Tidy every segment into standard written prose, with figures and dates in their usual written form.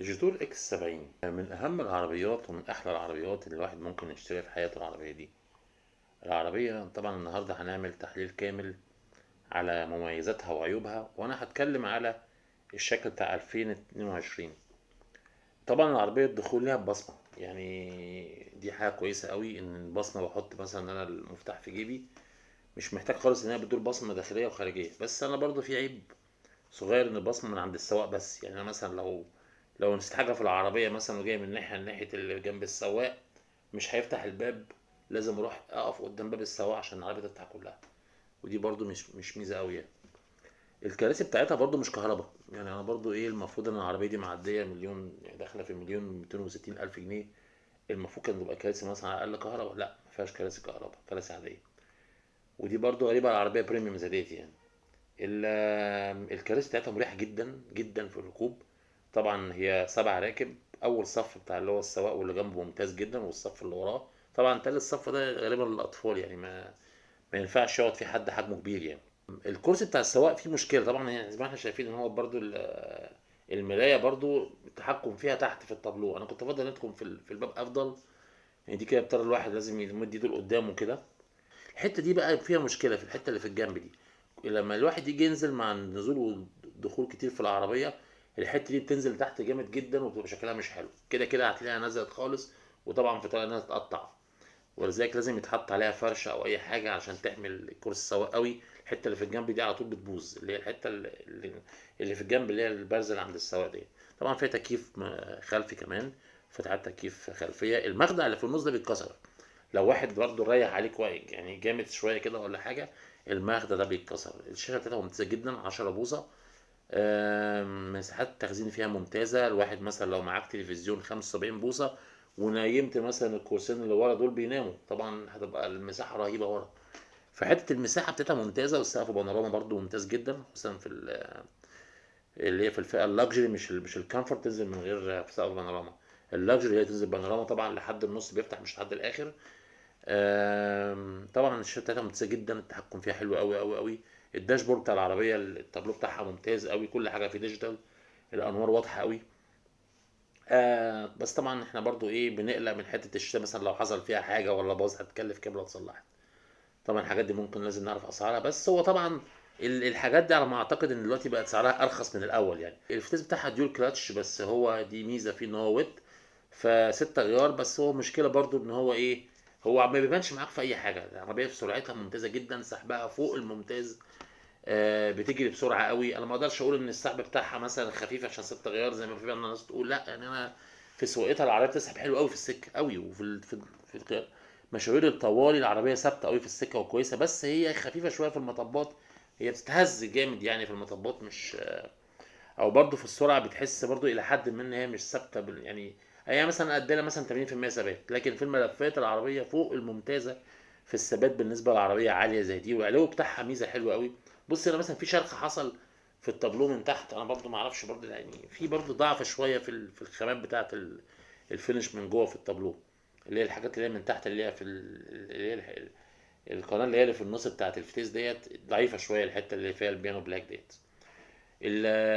الجدور اكس 70 من اهم العربيات ومن احلى العربيات اللي الواحد ممكن يشتريها في حياته. العربية دي العربية طبعا النهاردة هنعمل تحليل كامل على مميزاتها وعيوبها، وانا هتكلم على الشكل بتاع 2022. طبعا العربية الدخول ليها ببصمة، يعني دي حاجة كويسة قوي ان البصمة بحط مثلا انا المفتاح في جيبي، مش محتاج خالص ان هي بتدور بصمة داخلية وخارجية. بس انا برضو في عيب صغير ان البصمة من عند السواق بس. يعني انا مثلا لو نسيت حاجة في العربية مثلا وجاي من ناحية اللي جنب السواق، مش هيفتح الباب، لازم اروح اقف قدام باب السواق عشان العربية تفتح كلها. ودي برضو مش ميزة قوي يعني. الكراسي بتاعتها برضو مش كهرباء، يعني انا برضو المفروض ان العربية دي معدية مليون، يعني داخلة في مليون 260 الف جنيه. المفروض كان تبقى كراسي مثلا على الاقل كهرباء، لا ما فيهاش كراسي كهرباء، كراسي عادية. ودي برضو غريبة على العربية بريميوم زي ديت يعني. الكراسي بتاعتها مريحة جدا جدا في الركوب. طبعا هي 7 راكب. اول صف بتاع اللي هو السواق واللي جنبه ممتاز جدا، والصف اللي وراه طبعا تالت صف ده غالبا للاطفال، يعني ما ينفعش يقعد فيه حد حجمه كبير يعني. الكرسي بتاع السواق فيه مشكله طبعا، يعني زي ما احنا شايفين ان هو برضو المرايه برضو التحكم فيها تحت في التابلو. انا كنت افضل ندخل في الباب افضل، يعني دي كده بترى الواحد لازم يمد ايده لقدام وكده. الحته دي بقى فيها مشكله، في الحته اللي في الجنب دي لما الواحد يجي ينزل مع النزول والدخول كتير في العربيه، الحته دي بتنزل تحت جامد جدا وبتبقى شكلها مش حلو. كده كده هتلاقيها نزلت خالص، وطبعا في طريقه انها تتقطع. ولذلك لازم يتحط عليها فرشه او اي حاجه عشان تحمل الكرسي السواق قوي. الحته اللي في الجنب دي على طول بتبوظ، اللي هي الحته اللي في الجنب، اللي هي البارزه اللي عند السواق دي. طبعا فيها تكييف خلفي كمان، فتحات تكييف خلفيه. المخدع اللي في النص ده بيتكسر لو واحد برضه رايح عليه كويس، يعني جامد شويه كده ولا حاجه، المخدة ده بيتكسر. الشاشه بتاعتها ممتازه جدا، 10 بوصه. مساحات التخزين فيها ممتازه. الواحد مثلا لو معاك تلفزيون 75 بوصه ونيمت مثلا الكرسيين اللي ورا دول بيناموا، طبعا هتبقى المساحه رهيبه ورا. فحته المساحه بتاعتها ممتازه، والسقف بانوراما برضو ممتاز جدا، مثلا اللي هي في الفئه اللكجري، مش الكامفورت تنزل من غير في سقف بانوراما. اللكجري هي تنزل بانوراما طبعا لحد النص، بيفتح مش لحد الاخر. طبعا الشاشة بتاعتها ممتازة جدا، التحكم فيها حلو قوي قوي قوي. الداشبورد بتاع العربية التابلو بتاعها ممتاز قوي، كل حاجة فيه ديجيتال، الأنوار واضحة قوي. بس طبعا احنا برضو بنقلق من حتة الشاشة، مثلا لو حصل فيها حاجة ولا باظ هتكلف كام لو اتصلحت. طبعا الحاجات دي ممكن لازم نعرف أسعارها. بس هو طبعا الحاجات دي على ما أعتقد إن دلوقتي بقت سعرها أرخص من الأول. يعني الفتيس بتاعها ديول كلاتش، بس هو دي ميزة فيه إن هو ويت فستة غيار. بس هو مشكلة برضو ان هو هو ما بيبانش معاك في اي حاجة. العربية في سرعتها ممتازة جدا، سحبها فوق الممتاز. بتجري بسرعة قوي. انا ما اقدرش اقول ان السحب بتاعها مثلا خفيف عشان 6 غيار زي ما في بعض الناس تقول، لا. يعني انا في سواقتها العربية بتسحب حلو قوي في السكة قوي، في مشاوير الطوالي العربية ثابتة قوي في السكة وكويسة. بس هي خفيفة شوية في المطبات، هي بتتهز جامد يعني في المطبات، مش او برضه في السرعه بتحس برضه الى حد ما ان هي مش ثابته يعني هي مثلا قدنا مثلا 80% ثبات، لكن في الملفات العربيه فوق الممتازه في الثبات بالنسبه للعربيه عاليه زي دي. والعلو بتاعها ميزه حلوه قوي. بص انا مثلا في شرخ حصل في التابلو من تحت، انا برضه ما اعرفش برضه، يعني في برضه ضعف شويه في الخامات بتاعه الفينش من جوه في التابلو، اللي هي الحاجات اللي هي من تحت، اللي هي اللي هي القناه اللي في النص بتاعه الفتيس ديت ضعيفه شويه، الحته اللي فيها البيانو بلاك ديت.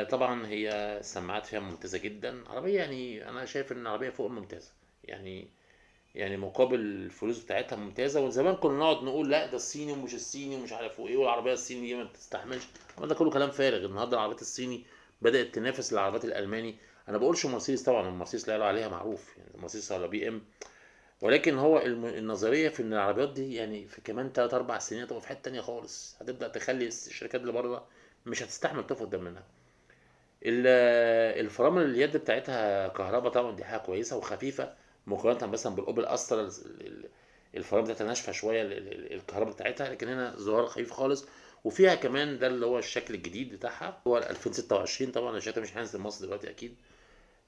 طبعا هي السماعات فيها ممتازة جدا. عربية يعني أنا شايف إن العربية فوق الممتازة يعني. يعني مقابل الفلوس بتاعتها ممتازة. وزمان كنا نقعد نقول لا ده الصيني ومش الصيني ومش عارف ايه، والعربية الصيني دي ما بتستحملش. أما ده كله كلام فارغ. النهارده العربيات الصيني بدأت تنافس العربيات الألماني. أنا بقولش مرسيدس طبعا، المرسيدس لا يعلى عليها معروف، يعني مرسيدس ولا بي إم. ولكن هو النظرية في إن العربيات دي يعني في كمان 3 4 سنين هتبقى في حتة تانية خالص، هتبدأ تخلي الشركات اللي بره مش هتستحمل تقف قدام منها. الفرامل اليد بتاعتها كهرباء طبعا، دي حاجه كويسه وخفيفه مقارنه مثلا بالاوبل استرا. الفرامل بتاعتها ناشفه شويه الكهرباء بتاعتها، لكن هنا زرار خفيف خالص. وفيها كمان ده اللي هو الشكل الجديد بتاعها هو 2026. طبعا الشتا مش هينزل مصر دلوقتي اكيد.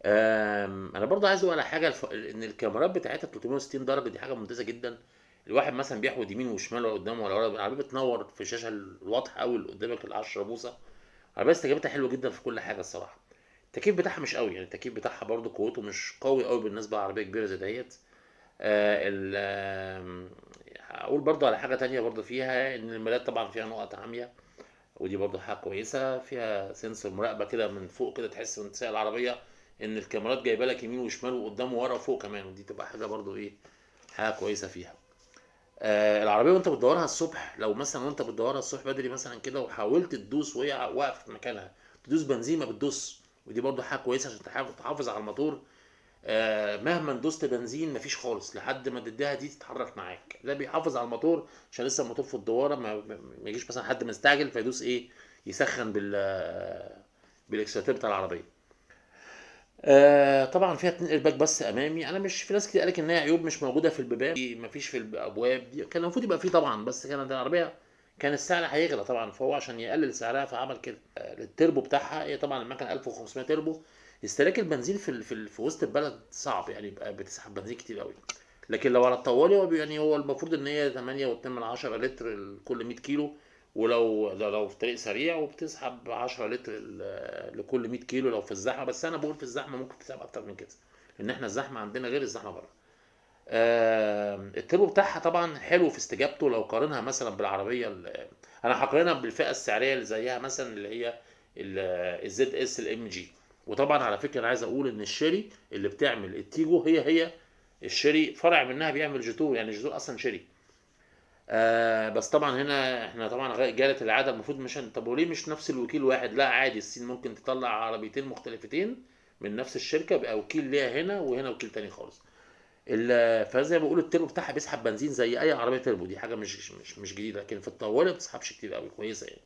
انا برضو عايز اقول على حاجه، ان الكاميرات بتاعتها 360 درجه، دي حاجه ممتازه جدا. الواحد مثلا بيحود يمين وشمال ولا قدام ولا ورا، العربيه بتنور في الشاشه الواضحه قوي اللي قدامك ال 10 بوصه. العربيه استجابتها حلوه جدا في كل حاجه الصراحه. التكييف بتاعها مش قوي، يعني التكييف بتاعها برضو قوته مش قوي قوي بالنسبه لعربيه كبيره زي ديت. هقول برضو على حاجه تانية برضو فيها، ان المرايات طبعا فيها نقط عاميه، ودي برضو حاجه كويسه. فيها سنسور مراقبه كده من فوق كده، تحس وانت سايق العربيه ان الكاميرات جايبه لك يمين وشمال وقدام وورا وفوق كمان، ودي تبقى حاجه برضو ايه، حاجه كويسه فيها. العربيه وانت بتدورها الصبح، لو مثلا وانت بتدورها الصبح بدري مثلا كده وحاولت تدوس وهي واقفه في مكانها، تدوس بنزين ما بتدوس، ودي برضو حاجه كويسه عشان تحافظ على الموتور. مهما دوست بنزين مفيش خالص لحد ما تديها دي تتحرك معاك، ده بيحافظ على الموتور عشان لسه الموتور في الدواره، ما يجيش مثلا حد مستعجل فيدوس ايه، يسخن بالاكسلاتور بتاع العربيه. طبعا فيها 2 ايرباك بس امامي، انا مش، في ناس كتير قالت ان هي عيوب مش موجوده في البيبان، مفيش في الابواب دي، كان المفروض يبقى فيه طبعا، بس كانت العربيه كان السعر هيغلى طبعا، فهو عشان يقلل سعرها فعمل كده. التربو بتاعها، هي طبعا المكنه 1500 تربو، استهلاك البنزين في وسط البلد صعب، يعني يبقى بتسحب بنزين كتير قوي. لكن لو على الطوالي هو يعني هو المفروض ان هي 8.2 لتر كل 100 كيلو، ولو في طريق سريع، وبتسحب 10 لتر لكل 100 كيلو لو في الزحمه، بس انا بقول في الزحمه ممكن تسحب اكتر من كده، لان احنا الزحمه عندنا غير الزحمه بره. التربو بتاعها طبعا حلو في استجابته، لو قارنها مثلا بالعربيه انا هقارنها بالفئه السعريه اللي زيها مثلا، اللي هي الزد اس الام جي. وطبعا على فكره انا عايز اقول ان الشيري اللي بتعمل التيجو هي الشيري فرع منها بيعمل جيتور، يعني جيتور اصلا شيري. بس طبعا هنا احنا طبعا جالت العاده، المفروض مش طب وليه مش نفس الوكيل واحد؟ لا عادي، الصين ممكن تطلع عربيتين مختلفتين من نفس الشركه، بقى وكيل ليها هنا وهنا وكيل تاني خالص. فزي ما بقول التربو بتاعها بيسحب بنزين زي اي عربيه تربو، دي حاجه مش جديده، لكن في الطوالي ما بتسحبش كتير قوي، كويسه يعني.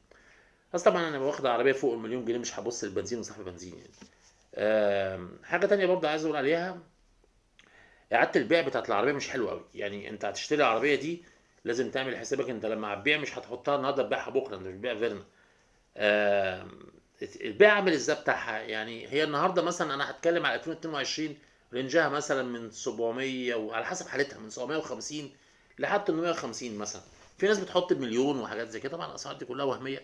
بس طبعا انا واخد عربيه فوق المليون جنيه، مش هبص البنزين وسحب بنزين يعني. حاجه تانية برضه عايز اقول عليها، اعاده البيع بتاعت العربيه مش حلوه قوي، يعني انت هتشتري العربيه دي لازم تعمل حسابك، انت لما هتبيع مش هتحطها النهارده تبيعها بكره، انت مش بتبيع فيرنا. آم، البيع عامل ازاي بتاعها، يعني هي النهارده مثلا انا هتكلم على 2022، رينجها مثلا من 700 وعلى حسب حالتها من 750 لحد 850 مثلا. في ناس بتحط بمليون وحاجات زي كده، طبعا الاسعار دي كلها وهميه،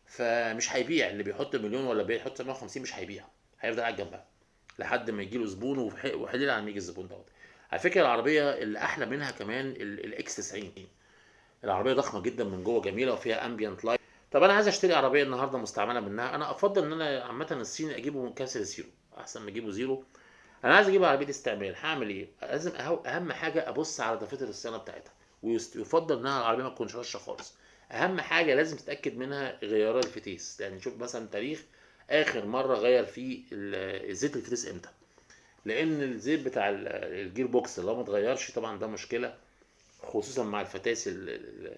فمش هيبيع اللي بيحط مليون ولا بيحط 750، مش هيبيع، هيفضل قاعد جنبها لحد ما يجي له زبون، وحليل على ما يجي الزبون دوت. على فكره العربيه اللي احلى منها كمان الاكس 90، العربيه ضخمه جدا من جوه، جميله وفيها امبيانت لايت. طب انا عايز اشتري عربيه النهارده مستعمله منها، انا افضل ان انا عامه الصيني اجيبه من كاسر زيرو احسن ما اجيبه زيرو. انا عايز اجيب عربيه استعمال، هعمل ايه؟ لازم اهم حاجه ابص على دفاتر الصيانه بتاعتها، ويفضل انها العربيه ما تكونش رشه خالص. اهم حاجه لازم تتاكد منها غيار الفتيس، يعني شوف مثلا تاريخ اخر مره غير فيه زيت الفتيس امتى، لان الزيت بتاع الجير بوكس لو ما اتغيرش طبعا ده مشكله، خصوصا مع الفتاس اللي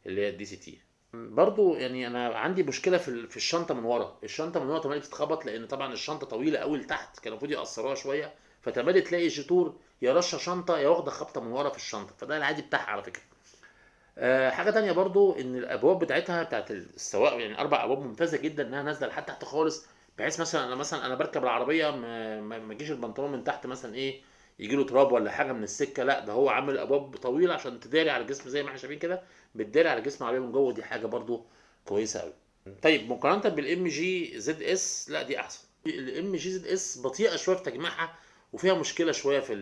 هي الدي سي تي. برضو يعني انا عندي مشكله في الشنطه من ورا، الشنطه من ورا تمالي بتتخبط، لان طبعا الشنطه طويله قوي لتحت، كان المفروض يقصروها شويه، فتمالي تلاقي الجيتور يا رشه شنطه يا واخده خبطه من ورا في الشنطه، فده العادي بتاعها على فكره. حاجه تانية برضو ان الابواب بتاعتها بتاعت السواق، يعني 4 ابواب ممتازه جدا انها نازله لحد تحت خالص، بحيث مثلا انا بركب العربيه ما يجيش البنطلون من تحت مثلا ايه، يجي له تراب ولا حاجه من السكه، لا ده هو عامل ابواب طويله عشان تداري على الجسم زي ما احنا شايفين كده، بتداري على جسم العربيه من جوه، دي حاجه برضو كويسه قوي. طيب مقارنه بالام جي زد اس، لا دي احسن. الام جي زد اس بطيئه شويه في تجميعها، وفيها مشكله شويه في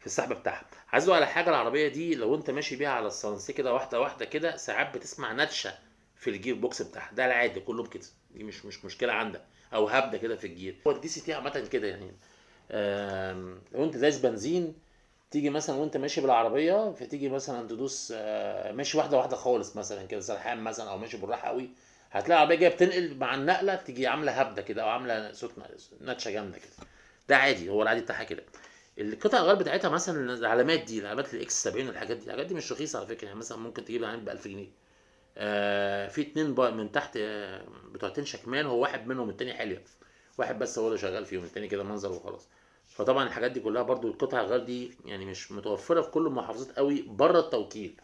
السحب بتاعها. عايز اقول على حاجه، العربيه دي لو انت ماشي بيها على الصنصيه كده واحده واحده كده، ساعات بتسمع نتشه في الجير بوكس بتاعها، ده العادي كلهم كده، دي مش مشكله عندك، او هبده كده في الجير، هو الدي سي تي عامه كده يعني. لو انت دايس بنزين، تيجي مثلا وانت ماشي بالعربيه، فتيجي مثلا تدوس ماشي واحده واحده خالص مثلا كده سرحان مثلا، او ماشي بالراحه قوي، هتلاقي العربيه جايه بتنقل مع النقله تيجي عامله هبده كده، او عامله صوت نتشه جامده كده، ده عادي، هو العادي بتاعها كده. القطع الغيار بتاعتها مثلا العلامات دي، العلامات الاكس 70 والحاجات دي، الحاجات دي مش رخيصه على فكره، يعني مثلا ممكن تجيب علامات ب 1000 جنيه. في 2 من تحت بتوعتين شكمان، هو واحد منهم التاني حليه، واحد بس هو اللي شغال فيهم، التاني كده منظر وخلاص. فطبعا الحاجات دي كلها برضو القطع الغيار دي يعني مش متوفره في كل المحافظات قوي بره التوكيل،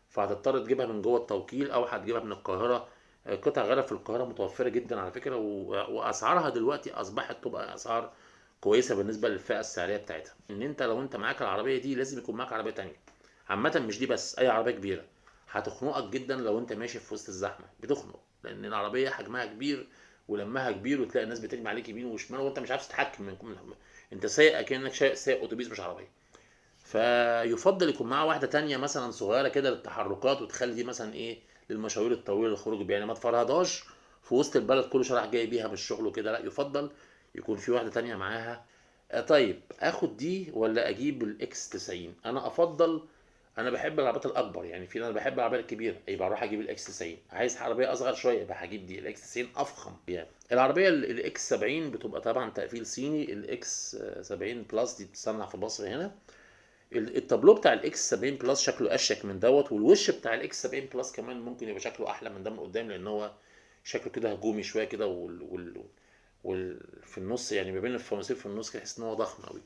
فهتضطر تجيبها من جوه التوكيل او هتجيبها من القاهره. قطع غيارها في القاهره متوفره جدا على فكره، واسعارها دلوقتي اصبحت تبقى اسعار كويسه بالنسبه للفئه السعريه بتاعتها، ان انت لو انت معاك العربيه دي لازم يكون معاك عربيه تانية، عامه مش دي بس، اي عربيه كبيره هتخنقك جدا لو انت ماشي في وسط الزحمه، بتخنق لان العربيه حجمها كبير ولمها كبير، وتلاقي الناس بتجمع عليك يمين وشمال وانت مش عارف تتحكم انت سايق كانك سايق اتوبيس مش عربيه. فيفضل يكون معاه واحده تانية مثلا صغيره كده للتحركات، وتخلي دي مثلا ايه للمشاوير الطويله، الخروج بيها، يعني ما تفرهدهاش في وسط البلد كل شويه رايح جاي بيها من الشغل وكده، لا يفضل يكون في واحده تانية معاها. طيب اخد دي ولا اجيب الاكس 90؟ انا افضل، انا بحب العربيات الاكبر، يعني انا بحب العربيات الكبيره، يبقى اروح اجيب الاكس 90. عايز عربيه اصغر شويه يبقى هجيب دي الاكس 90 افخم يعني. العربيه الاكس 70 بتبقى طبعا تقفيل صيني. الاكس 70 بلس دي بتصنع في مصر هنا. التابلو بتاع الاكس 70 بلس شكله اشيك من دوت، والوش بتاع الاكس 70 بلس كمان ممكن يبقى شكله احلى من ده من قدام، لان هو شكله كده هجومي شويه كده، في النص يعني ما بين الفوانيسير في النص كده تحس ان هو ضخم قوي،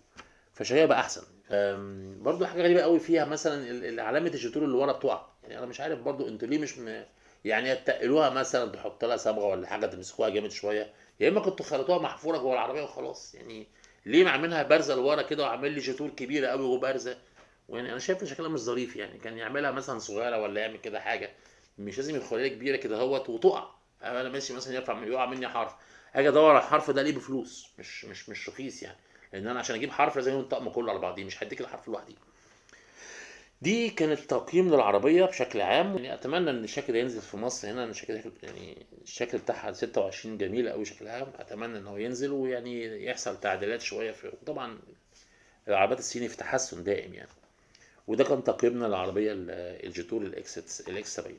فشايفها بقى احسن. برضو حاجه غريبه قوي فيها مثلا علامه الجيتور اللي ورا بتقع، يعني انا مش عارف برضو انتوا ليه مش يعني تقلوها مثلا، تحط لها صبغه ولا حاجه تمسكوها جامد شويه، يا اما كنتوا خلطوها محفوره جوه العربيه وخلاص يعني. ليه عاملها بارزه لورا كده وعامل لي جيتور كبيره قوي وبارزه؟ ويعني انا شايف ان شكلها مش ظريف يعني، كان يعملها مثلا صغيره ولا يعمل كده حاجه، مش لازم يخليها كبيره كده اهوت وتقع. انا ماشي مثلا يقع مني حرف، اجي ادور على الحرف ده ليه بفلوس، مش رخيص يعني، لان انا عشان اجيب حرف لازم يكون الطقم كله على بعضيه، مش هديك الحرف لوحدي. دي كانت تقييم للعربيه بشكل عام، يعني اتمنى ان الشكل ده ينزل في مصر هنا، ان الشكل يعني الشكل بتاعها 26 جميل قوي شكلها، اتمنى ان هو ينزل ويعني يحصل تعديلات شويه في، وطبعا العربيات الصيني في تحسن دائم يعني. وده كان تقييمنا للعربيه الجيتور الاكس 70.